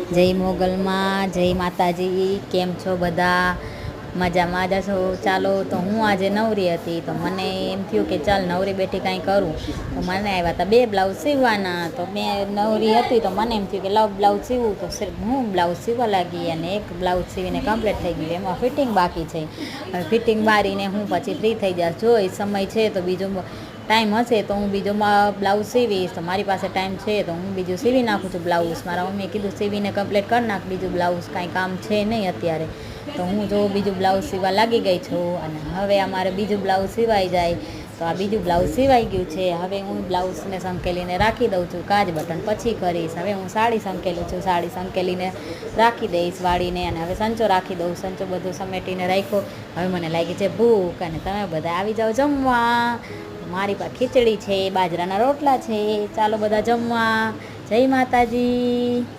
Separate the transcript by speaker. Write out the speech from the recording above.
Speaker 1: જય મોગલમાં, જય માતાજી. કેમ છો બધા? મજામાં જ છો? ચાલો, તો હું આજે નવરી હતી તો મને એમ થયું કે ચાલ નવરી બેઠી કાંઈ કરું. તો મને આવ્યા હતા 2 બ્લાઉઝ સીવવાના. તો મેં નવરી હતી તો મને એમ થયું કે લાવ બ્લાઉઝ સીવું. તો હું બ્લાઉઝ સીવવા લાગી અને એક બ્લાઉઝ સીવીને કમ્પ્લીટ થઈ ગયું. એમાં ફિટિંગ બાકી છે. હવે ફિટિંગ મારીને હું પછી ફ્રી થઈ જઈશ. જો એ સમય છે તો બીજો ટાઈમ હશે તો હું બીજો બ્લાઉઝ સીવીશ. તો મારી પાસે ટાઈમ છે તો હું બીજું સીવી નાખું છું બ્લાઉઝ. મારા મમ્મીએ કીધું સીવીને કમ્પ્લીટ કરી નાખ, બીજું બ્લાઉઝ કાંઈ કામ છે નહીં અત્યારે. તો હું જો બીજું બ્લાઉઝ સીવવા લાગી ગઈ છું. અને હવે અમારે બીજું બ્લાઉઝ સીવાઈ જાય તો આ બીજું બ્લાઉઝ સીવાઈ ગયું છે. હવે હું બ્લાઉઝને સંકેલીને રાખી દઉં છું. કાજ બટન પછી કરીશ. હવે હું સાડી સંકેલું છું. સાડી સંકેલીને રાખી દઈશ વાળીને. અને હવે સંચો રાખી દઉં. સંચો બધું સમેટીને રાખ્યો. હવે મને લાગી છે ભૂખ અને તમે બધા આવી જાઓ જમવા. મારી પાસે ખીચડી છે, બાજરાના રોટલા છે. ચાલો બધા જમવા. જય માતાજી.